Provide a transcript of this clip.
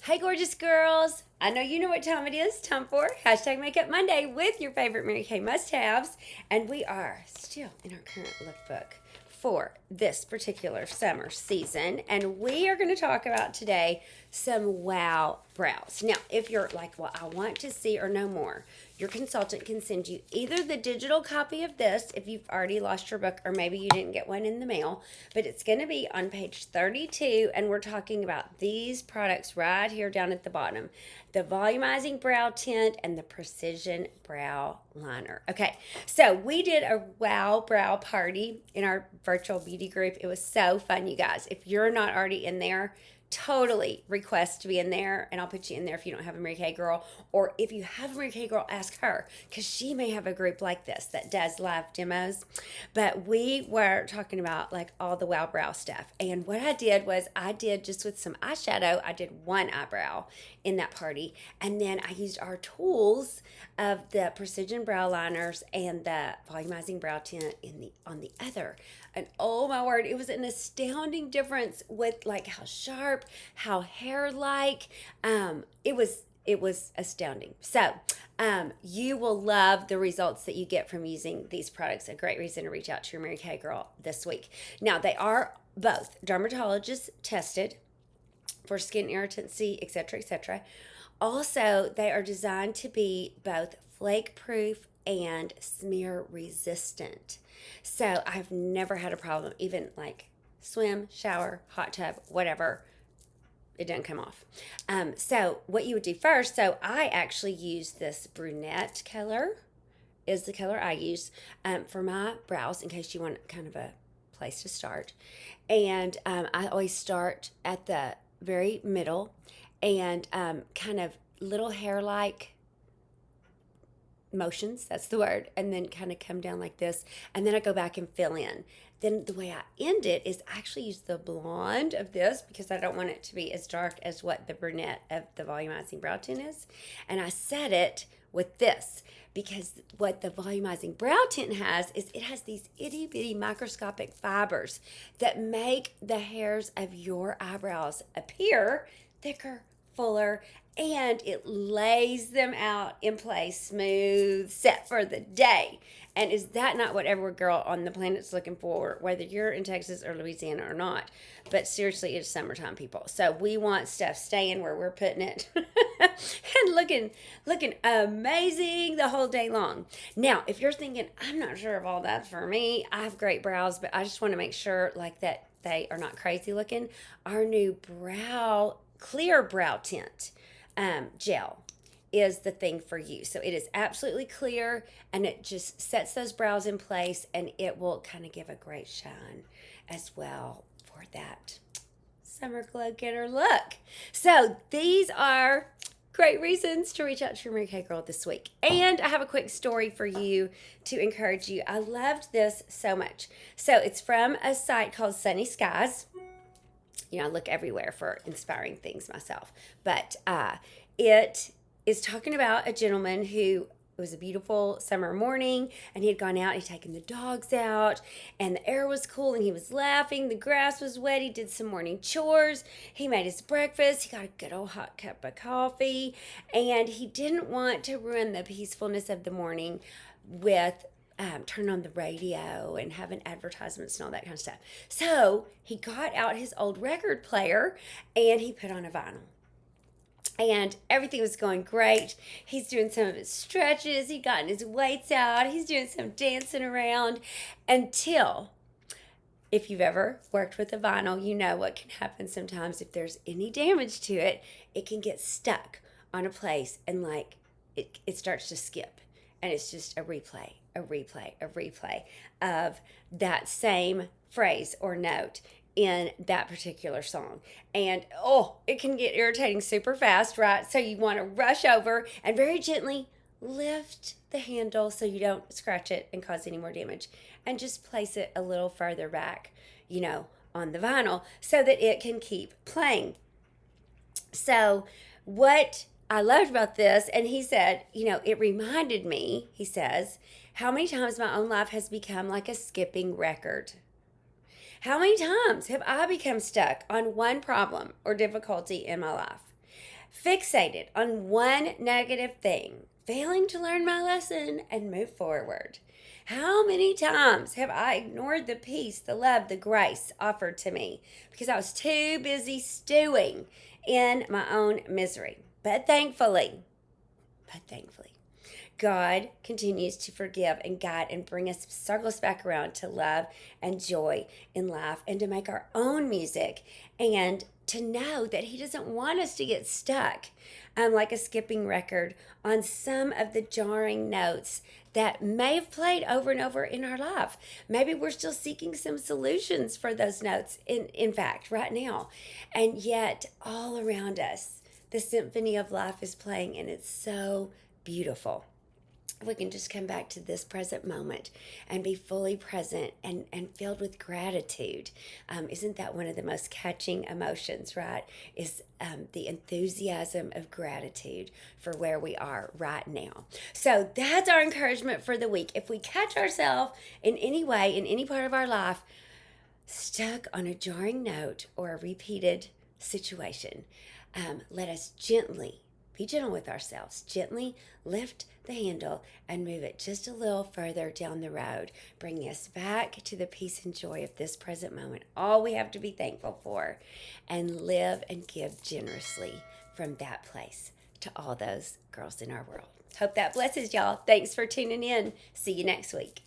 Hey, gorgeous girls. I know you know what time it is. Time for Hashtag Makeup Monday with your favorite Mary Kay must-haves. And we are still in our current lookbook for this particular summer season. And we are going to talk about today some wow brows. Now, if you're like, well, I want to see or know more, your consultant can send you either the digital copy of this if you've already lost your book or maybe you didn't get one in the mail, but it's going to be on page 32, and we're talking about these products right here down at the bottom: the volumizing brow tint and the precision brow liner. Okay, so we did a wow brow party in our virtual beauty group. It was so fun, you guys. If you're not already in there, totally request to be in there, and I'll put you in there if you don't have a Mary Kay girl, or if you have a Mary Kay girl, ask her, because she may have a group like this that does live demos. But we were talking about like all the wow brow stuff, and what I did was I did just with some eyeshadow, I did one eyebrow in that party, and then I used our tools of the precision brow liners and the volumizing brow tint on the other. And oh my word, it was an astounding difference with like how sharp, how hair-like. It was astounding. So you will love the results that you get from using these products. A great reason to reach out to your Mary Kay girl this week. Now, they are both dermatologist tested for skin irritancy, etc., etc. Also, they are designed to be both flake proof and smear resistant. So I've never had a problem, even like swim, shower, hot tub, whatever, it doesn't come off. So what you would do first, so I actually use this brunette color, is the color I use for my brows, in case you want kind of a place to start. And I always start at the very middle and kind of little hair-like motions, that's the word, and then kind of come down like this, and then I go back and fill in. Then the way I end it is I actually use the blonde of this because I don't want it to be as dark as what the brunette of the volumizing brow tint is, and I set it with this because what the volumizing brow tint has is it has these itty bitty microscopic fibers that make the hairs of your eyebrows appear thicker, fuller, and it lays them out in place, smooth, set for the day. And is that not what every girl on the planet's looking for, whether you're in Texas or Louisiana or not? But seriously, it's summertime, people. So we want stuff staying where we're putting it and looking amazing the whole day long. Now, if you're thinking, I'm not sure if all that's for me, I have great brows, but I just want to make sure like that they are not crazy looking. Our new clear brow tint gel is the thing for you. So it is absolutely clear, and it just sets those brows in place, and it will kind of give a great shine as well for that summer glow getter look. So these are great reasons to reach out to your Mary Kay girl this week. And I have a quick story for you to encourage you. I loved this so much. So it's from a site called Sunny Skies. You know, I look everywhere for inspiring things myself. But it is talking about a gentleman who, it was a beautiful summer morning, and he had gone out, he'd taken the dogs out, and the air was cool, and he was laughing, the grass was wet, he did some morning chores, he made his breakfast, he got a good old hot cup of coffee, and he didn't want to ruin the peacefulness of the morning with turn on the radio and having advertisements and all that kind of stuff. So he got out his old record player and he put on a vinyl. And everything was going great. He's doing some of his stretches. He'd gotten his weights out. He's doing some dancing around until, if you've ever worked with a vinyl, you know what can happen sometimes if there's any damage to it. It can get stuck on a place and like it starts to skip. And it's just a replay of that same phrase or note in that particular song. And it can get irritating super fast, right? So you want to rush over and very gently lift the handle so you don't scratch it and cause any more damage, and just place it a little further back, on the vinyl so that it can keep playing. So what I loved about this, and he said, it reminded me, he says, how many times my own life has become like a skipping record. How many times have I become stuck on one problem or difficulty in my life? fixated on one negative thing, failing to learn my lesson and move forward. How many times have I ignored the peace, the love, the grace offered to me because I was too busy stewing in my own misery? But thankfully, God continues to forgive and guide and bring us, circle us back around to love and joy in life and to make our own music and to know that He doesn't want us to get stuck like a skipping record on some of the jarring notes that may have played over and over in our life. Maybe we're still seeking some solutions for those notes, in fact, right now. And yet, all around us, the symphony of life is playing, and it's so beautiful. We can just come back to this present moment and be fully present and filled with gratitude. Isn't that one of the most catching emotions, right? Is the enthusiasm of gratitude for where we are right now. So that's our encouragement for the week. If we catch ourselves in any way, in any part of our life, stuck on a jarring note or a repeated situation, let us be gentle with ourselves, gently lift the handle and move it just a little further down the road, bringing us back to the peace and joy of this present moment, all we have to be thankful for, and live and give generously from that place to all those girls in our world. Hope that blesses y'all. Thanks for tuning in. See you next week.